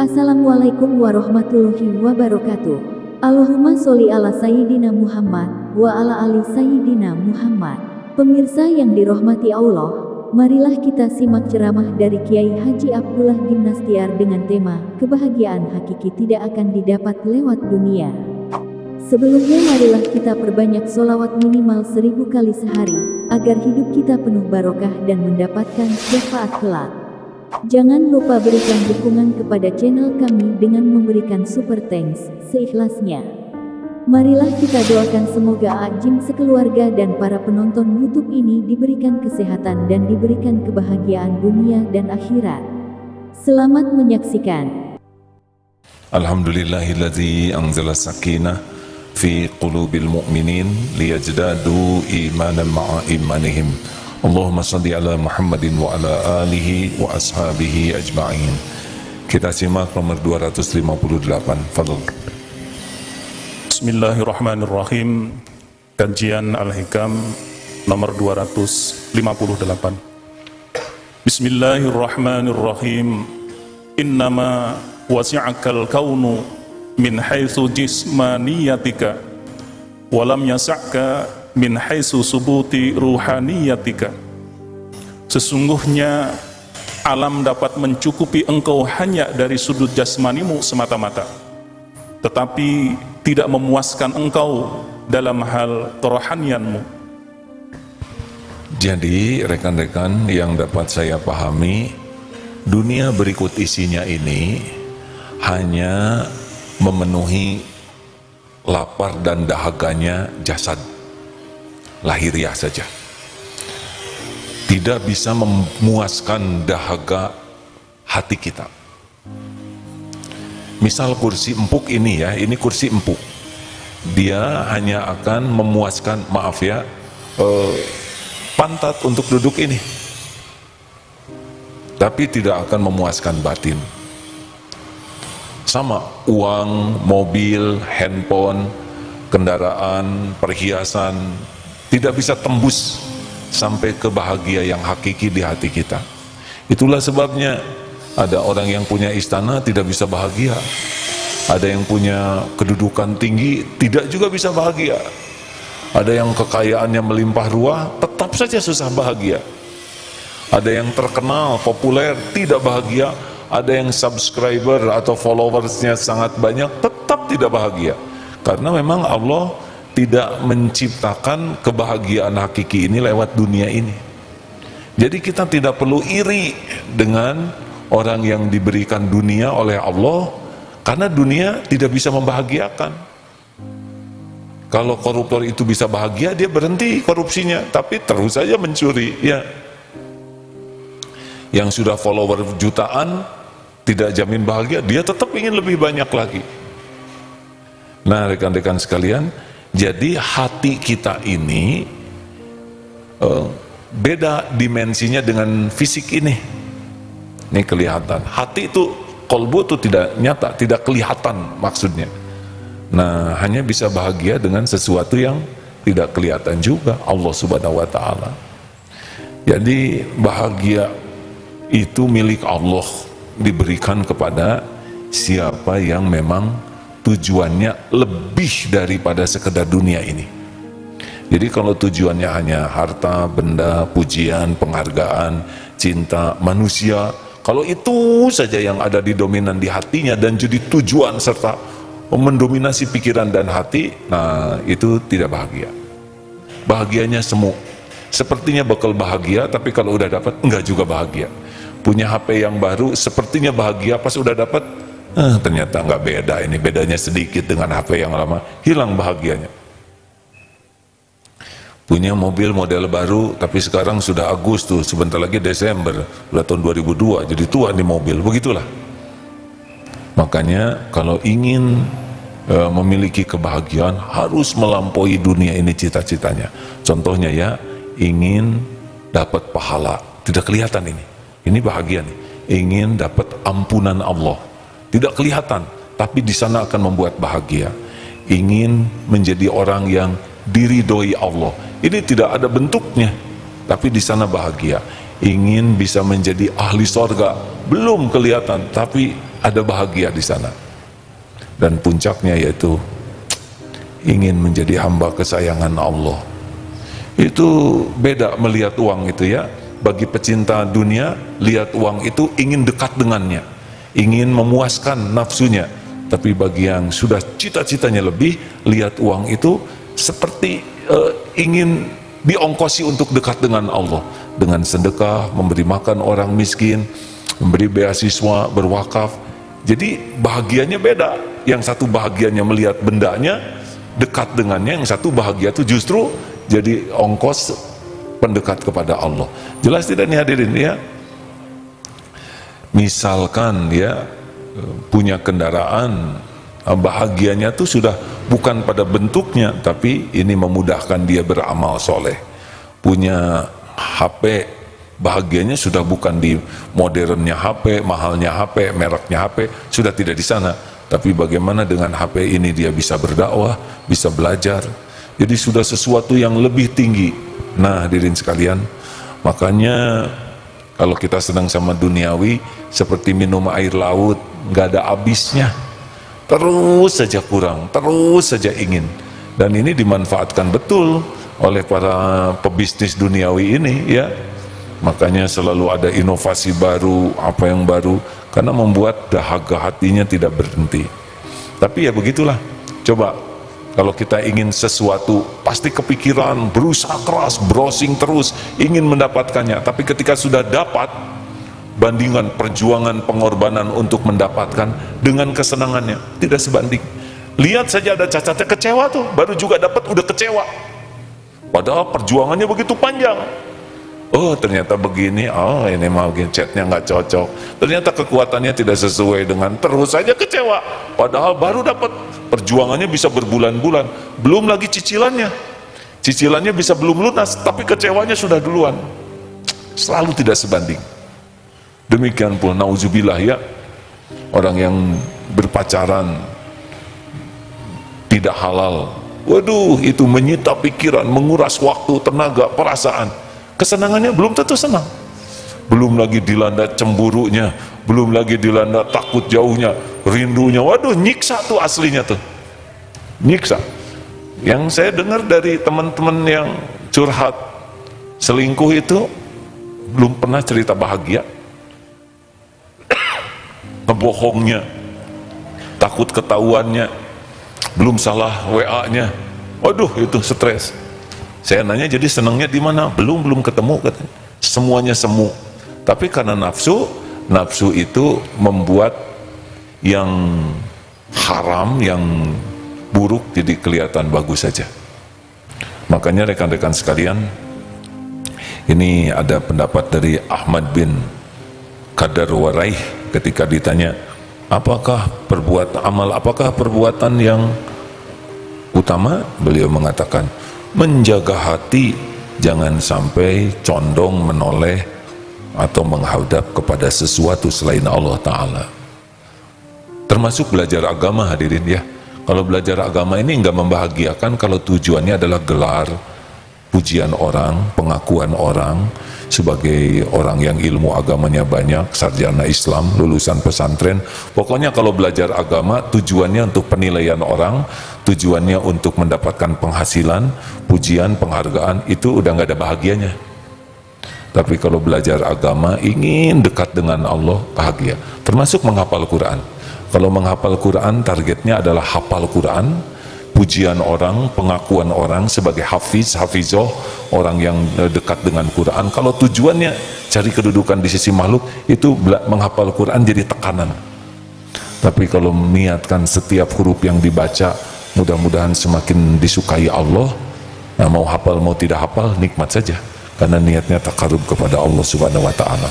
Assalamualaikum warahmatullahi wabarakatuh. Allahumma sholli ala Sayyidina Muhammad wa ala ali Sayyidina Muhammad. Pemirsa yang dirahmati Allah, marilah kita simak ceramah dari Kiai Haji Abdullah bin Nastiar dengan tema kebahagiaan hakiki tidak akan didapat lewat dunia. Sebelumnya marilah kita perbanyak sholawat minimal 1000 kali sehari, agar hidup kita penuh barokah dan mendapatkan syafaat kelak. Jangan lupa berikan dukungan kepada channel kami dengan memberikan super thanks seikhlasnya. Marilah kita doakan semoga Ajim sekeluarga dan para penonton YouTube ini diberikan kesehatan dan diberikan kebahagiaan dunia dan akhirat. Selamat menyaksikan. Alhamdulillahilladzi anzala sakinah fi qulubil mu'minin liyajdadu imanan ma'a imanihim. Allahumma salli ala Muhammadin wa ala alihi wa ashabihi ajma'in. Kita simak nomor 258. Fadhil. Bismillahirrahmanirrahim. Kajian Al-Hikam nomor 258. Bismillahirrahmanirrahim. Innama wasi'akal kaunu min haitsu jismaniyatika wa lam yas'aka min haitsu subuti ruhaniyatika. Sesungguhnya alam dapat mencukupi engkau hanya dari sudut jasmanimu semata-mata, tetapi tidak memuaskan engkau dalam hal kerohanianmu. Jadi rekan-rekan yang dapat saya pahami, dunia berikut isinya ini hanya memenuhi lapar dan dahaganya jasad lahiriah saja, tidak bisa memuaskan dahaga hati kita. Misal kursi empuk ini ya, ini kursi empuk, dia hanya akan memuaskan, maaf ya, pantat untuk duduk ini, tapi tidak akan memuaskan batin. Sama uang, mobil, handphone, kendaraan, perhiasan tidak bisa tembus sampai ke bahagia yang hakiki di hati kita. Itulah sebabnya ada orang yang punya istana tidak bisa bahagia, ada yang punya kedudukan tinggi tidak juga bisa bahagia, ada yang kekayaannya melimpah ruah tetap saja susah bahagia, ada yang terkenal, populer tidak bahagia, ada yang subscriber atau followersnya sangat banyak tetap tidak bahagia, karena memang Allah tidak menciptakan kebahagiaan hakiki ini lewat dunia ini. Jadi kita tidak perlu iri dengan orang yang diberikan dunia oleh Allah, karena dunia tidak bisa membahagiakan. Kalau koruptor itu bisa bahagia, dia berhenti korupsinya, tapi terus saja mencuri ya. Yang sudah follower jutaan tidak jamin bahagia, dia tetap ingin lebih banyak lagi. Nah rekan-rekan sekalian, jadi hati kita ini beda dimensinya dengan fisik ini. Ini kelihatan. Hati itu, kolbu itu tidak nyata, tidak kelihatan maksudnya. Nah, hanya bisa bahagia dengan sesuatu yang tidak kelihatan juga, Allah Subhanahu wa taala. Jadi bahagia itu milik Allah, diberikan kepada siapa yang memang tujuannya lebih daripada sekedar dunia ini. Jadi kalau tujuannya hanya harta, benda, pujian, penghargaan, cinta, manusia, kalau itu saja yang ada di dominan di hatinya dan jadi tujuan serta mendominasi pikiran dan hati, nah itu tidak bahagia. Bahagianya semu. Sepertinya bakal bahagia, tapi kalau udah dapat enggak juga bahagia. Punya HP yang baru sepertinya bahagia, pas udah dapat ternyata nggak beda, ini bedanya sedikit dengan HP yang lama, hilang bahagianya. Punya mobil model baru, tapi sekarang sudah Agustus, sebentar lagi Desember, udah tahun 2002, jadi tua di mobil, begitulah. Makanya kalau ingin memiliki kebahagiaan, harus melampaui dunia ini cita-citanya. Contohnya ya, ingin dapat pahala, tidak kelihatan ini bahagia nih, ingin dapat ampunan Allah, tidak kelihatan, tapi di sana akan membuat bahagia. Ingin menjadi orang yang diridhoi Allah, ini tidak ada bentuknya, tapi di sana bahagia. Ingin bisa menjadi ahli sorga, belum kelihatan, tapi ada bahagia di sana. Dan puncaknya yaitu ingin menjadi hamba kesayangan Allah. Itu beda melihat uang itu ya. Bagi pecinta dunia, lihat uang itu ingin dekat dengannya, ingin memuaskan nafsunya. Tapi bagi yang sudah cita-citanya lebih, lihat uang itu seperti ingin diongkosi untuk dekat dengan Allah, dengan sedekah, memberi makan orang miskin, memberi beasiswa, berwakaf. Jadi bahagianya beda. Yang satu bahagianya melihat bendanya, dekat dengannya. Yang satu bahagia itu justru jadi ongkos pendekat kepada Allah. Jelas tidak nih hadirin ya? Misalkan ya punya kendaraan, bahagianya tuh sudah bukan pada bentuknya, tapi ini memudahkan dia beramal soleh. Punya HP, bahagianya sudah bukan di modernnya HP, mahalnya HP, mereknya HP, sudah tidak di sana. Tapi bagaimana dengan HP ini dia bisa berdakwah, bisa belajar. Jadi sudah sesuatu yang lebih tinggi. Nah hadirin sekalian, makanya kalau kita senang sama duniawi, seperti minum air laut, nggak ada habisnya, terus saja kurang, terus saja ingin. Dan ini dimanfaatkan betul oleh para pebisnis duniawi ini ya. Makanya selalu ada inovasi baru, apa yang baru, karena membuat dahaga hatinya tidak berhenti. Tapi ya begitulah, coba kalau kita ingin sesuatu, pasti kepikiran, berusaha keras, browsing terus, ingin mendapatkannya. Tapi ketika sudah dapat, bandingan perjuangan, pengorbanan untuk mendapatkan dengan kesenangannya, tidak sebanding. Lihat saja ada cacatnya, kecewa tuh, baru juga dapat udah kecewa. Padahal perjuangannya begitu panjang. Oh ternyata begini, oh ini mau chatnya nggak cocok. Ternyata kekuatannya tidak sesuai dengan, terus saja kecewa. Padahal baru dapat, perjuangannya bisa berbulan-bulan. Belum lagi cicilannya. Cicilannya bisa belum lunas, tapi kecewanya sudah duluan. Selalu tidak sebanding. Demikian pula nauzubillah ya, orang yang berpacaran tidak halal. Waduh, itu menyita pikiran, menguras waktu, tenaga, perasaan. Kesenangannya belum tentu senang. Belum lagi dilanda cemburunya, belum lagi dilanda takut jauhnya, rindunya. Waduh, nyiksa tuh aslinya tuh. Nyiksa. Yang saya dengar dari teman-teman yang curhat selingkuh itu belum pernah cerita bahagia. Ngebohongnya, takut ketahuannya, belum salah WA-nya. Waduh, itu stres. Saya nanya, jadi senangnya di mana? Belum ketemu katanya. Semuanya semu. Tapi karena nafsu itu membuat yang haram, yang buruk jadi kelihatan bagus saja. Makanya rekan-rekan sekalian, ini ada pendapat dari Ahmad bin Qadar Waraih ketika ditanya, apakah perbuatan yang utama? Beliau mengatakan, menjaga hati jangan sampai condong menoleh atau menghadap kepada sesuatu selain Allah Ta'ala. Termasuk belajar agama hadirin ya. Kalau belajar agama ini enggak membahagiakan kalau tujuannya adalah gelar, pujian orang, pengakuan orang sebagai orang yang ilmu agamanya banyak, sarjana Islam, lulusan pesantren. Pokoknya kalau belajar agama tujuannya untuk penilaian orang, tujuannya untuk mendapatkan penghasilan, pujian, penghargaan, itu udah nggak ada bahagianya. Tapi kalau belajar agama ingin dekat dengan Allah, bahagia. Termasuk menghafal Quran. Kalau menghafal Quran targetnya adalah hafal Quran, pujian orang, pengakuan orang sebagai hafizoh, orang yang dekat dengan Quran. Kalau tujuannya cari kedudukan di sisi makhluk, itu menghafal Quran jadi tekanan. Tapi kalau niatkan setiap huruf yang dibaca, mudah-mudahan semakin disukai Allah. Nah, mau hafal mau tidak hafal nikmat saja, karena niatnya takarub kepada Allah Subhanahu wa Ta'ala.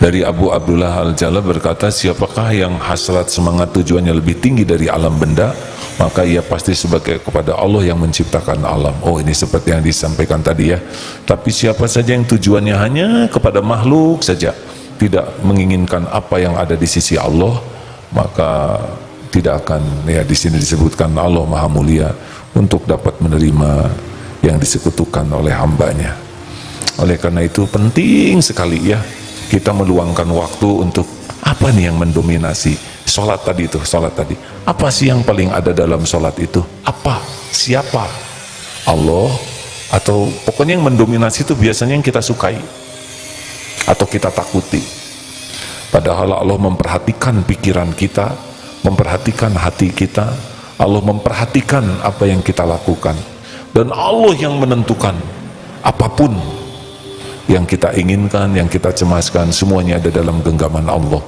Dari Abu Abdullah Al-Jalal berkata, siapakah yang hasrat semangat tujuannya lebih tinggi dari alam benda, maka ia pasti sebagai kepada Allah yang menciptakan alam. Oh, ini seperti yang disampaikan tadi ya. Tapi siapa saja yang tujuannya hanya kepada makhluk saja, tidak menginginkan apa yang ada di sisi Allah, maka tidak akan, ya di sini disebutkan Allah Maha Mulia untuk dapat menerima yang disekutukan oleh hambanya. Oleh karena itu penting sekali ya kita meluangkan waktu untuk Apa nih yang mendominasi? Sholat tadi itu, sholat tadi. Apa sih yang paling ada dalam sholat itu? Apa? Siapa? Allah? Atau pokoknya yang mendominasi itu biasanya yang kita sukai atau kita takuti. Padahal Allah memperhatikan pikiran kita, memperhatikan hati kita, Allah memperhatikan apa yang kita lakukan, dan Allah yang menentukan apapun yang kita inginkan, yang kita cemaskan, semuanya ada dalam genggaman Allah.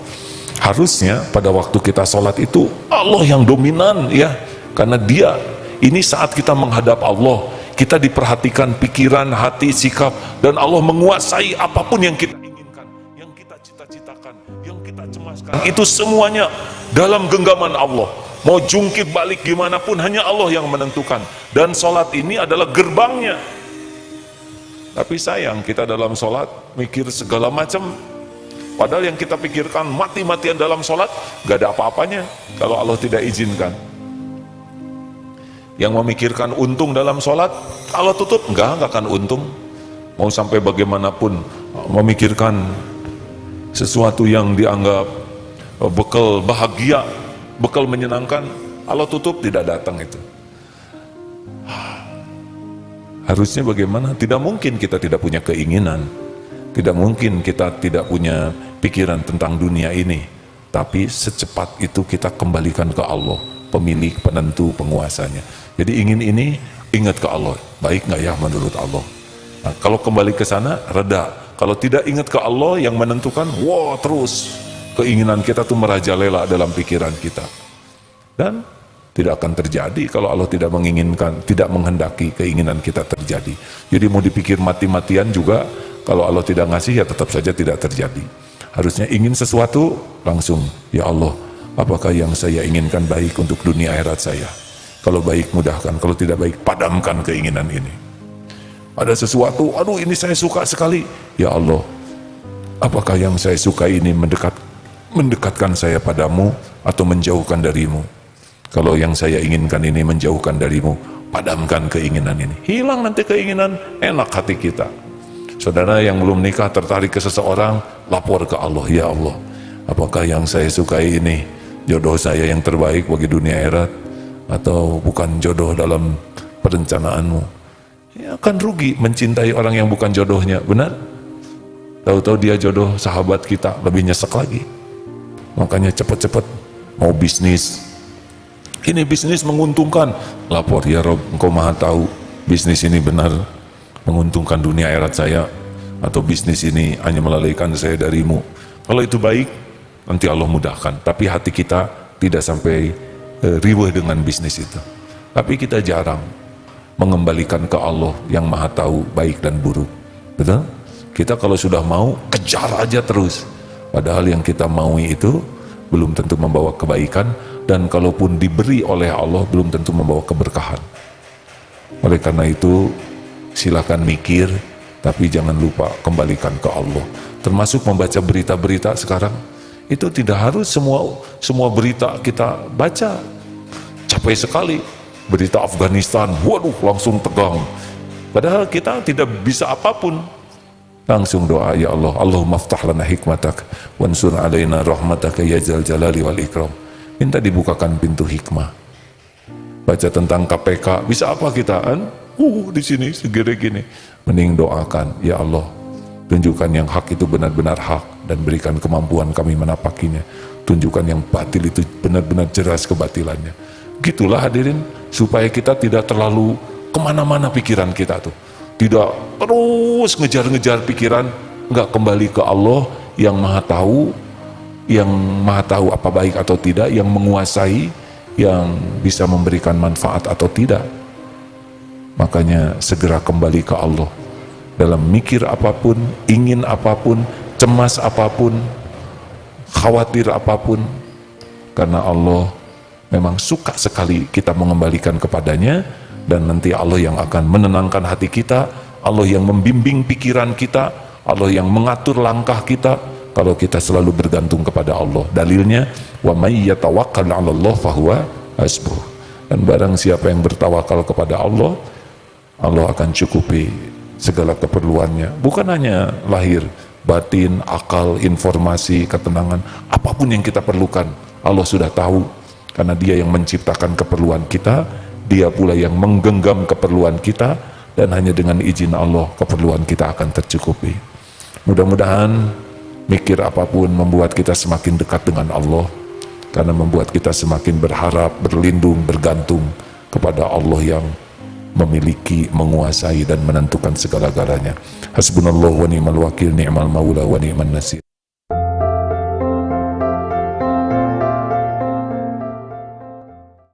Harusnya pada waktu kita sholat itu Allah yang dominan, ya, karena Dia ini saat kita menghadap Allah, kita diperhatikan pikiran, hati, sikap, dan Allah menguasai apapun yang kita inginkan, yang kita cita-citakan, yang kita cemaskan, itu semuanya dalam genggaman Allah. Mau jungkir balik gimana pun hanya Allah yang menentukan, dan sholat ini adalah gerbangnya. Tapi sayang, kita dalam sholat mikir segala macam, padahal yang kita pikirkan mati-matian dalam sholat gak ada apa-apanya kalau Allah tidak izinkan. Yang memikirkan untung dalam sholat, Allah tutup, enggak akan untung. Mau sampai bagaimanapun memikirkan sesuatu yang dianggap bekal bahagia, bekal menyenangkan, Allah tutup, tidak datang itu. Harusnya bagaimana? Tidak mungkin kita tidak punya keinginan, tidak mungkin kita tidak punya pikiran tentang dunia ini, tapi secepat itu kita kembalikan ke Allah, pemilik, penentu, penguasanya. Jadi ingin ini, ingat ke Allah, baik nggak ya menurut Allah? Nah, kalau kembali ke sana, reda. Kalau tidak ingat ke Allah yang menentukan, wah terus keinginan kita tuh merajalela dalam pikiran kita, dan tidak akan terjadi kalau Allah tidak menginginkan, tidak menghendaki keinginan kita terjadi. Jadi mau dipikir mati-matian juga, kalau Allah tidak ngasih ya tetap saja tidak terjadi. Harusnya ingin sesuatu langsung, ya Allah, apakah yang saya inginkan baik untuk dunia akhirat saya? Kalau baik mudahkan, kalau tidak baik padamkan keinginan ini. Ada sesuatu, aduh ini saya suka sekali, ya Allah, apakah yang saya suka ini mendekatkan saya padamu atau menjauhkan darimu? Kalau yang saya inginkan ini menjauhkan darimu, padamkan keinginan ini. Hilang nanti keinginan, enak hati kita. Saudara yang belum nikah tertarik ke seseorang, lapor ke Allah, ya Allah, apakah yang saya sukai ini jodoh saya yang terbaik bagi dunia akhirat, atau bukan jodoh dalam perencanaanmu? Ya, akan rugi mencintai orang yang bukan jodohnya, benar? Tahu-tahu dia jodoh sahabat kita, lebih nyesek lagi. Makanya cepat-cepat mau bisnis, ini bisnis menguntungkan, lapor, ya Rob, engkau maha tahu bisnis ini benar menguntungkan dunia akhirat saya, atau bisnis ini hanya melalaikan saya darimu. Kalau itu baik, nanti Allah mudahkan. Tapi hati kita tidak sampai riweh dengan bisnis itu. Tapi kita jarang mengembalikan ke Allah yang maha tahu baik dan buruk. Betul? Kita kalau sudah mau, kejar aja terus. Padahal yang kita maui itu belum tentu membawa kebaikan, dan kalaupun diberi oleh Allah belum tentu membawa keberkahan. Oleh karena itu silakan mikir, tapi jangan lupa kembalikan ke Allah. Termasuk membaca berita-berita sekarang, itu tidak harus semua berita kita baca. Capek sekali berita Afghanistan, waduh langsung tegang, padahal kita tidak bisa apapun. Langsung doa, ya Allah, Allahumma aftah lana hikmatak wansur alaina rahmataka ya zal jalali wal ikram. Minta dibukakan pintu hikmah. Baca tentang KPK, bisa apa kita kan? Di sini segede gini. Mending doakan, ya Allah, tunjukkan yang hak itu benar-benar hak, dan berikan kemampuan kami menapakinya. Tunjukkan yang batil itu benar-benar jelas kebatilannya. Gitulah hadirin, supaya kita tidak terlalu kemana-mana pikiran kita tuh. Tidak terus ngejar-ngejar pikiran, enggak, kembali ke Allah yang maha tahu, apa baik atau tidak, yang menguasai, yang bisa memberikan manfaat atau tidak. Makanya segera kembali ke Allah dalam mikir apapun, ingin apapun, cemas apapun, khawatir apapun, karena Allah memang suka sekali kita mengembalikan kepadanya. Dan nanti Allah yang akan menenangkan hati kita, Allah yang membimbing pikiran kita, Allah yang mengatur langkah kita, kalau kita selalu bergantung kepada Allah. Dalilnya, wa may yatawakkal 'ala Allah fahuwa hasbuh. Dan barang siapa yang bertawakal kepada Allah, Allah akan cukupi segala keperluannya. Bukan hanya lahir, batin, akal, informasi, ketenangan, apapun yang kita perlukan, Allah sudah tahu, karena Dia yang menciptakan keperluan kita, Dia pula yang menggenggam keperluan kita, dan hanya dengan izin Allah keperluan kita akan tercukupi. Mudah-mudahan mikir apapun membuat kita semakin dekat dengan Allah, karena membuat kita semakin berharap, berlindung, bergantung kepada Allah yang memiliki, menguasai dan menentukan segala-galanya. Hasbunallahu wa ni'mal wakil, ni'mal maula wa ni'man nasir.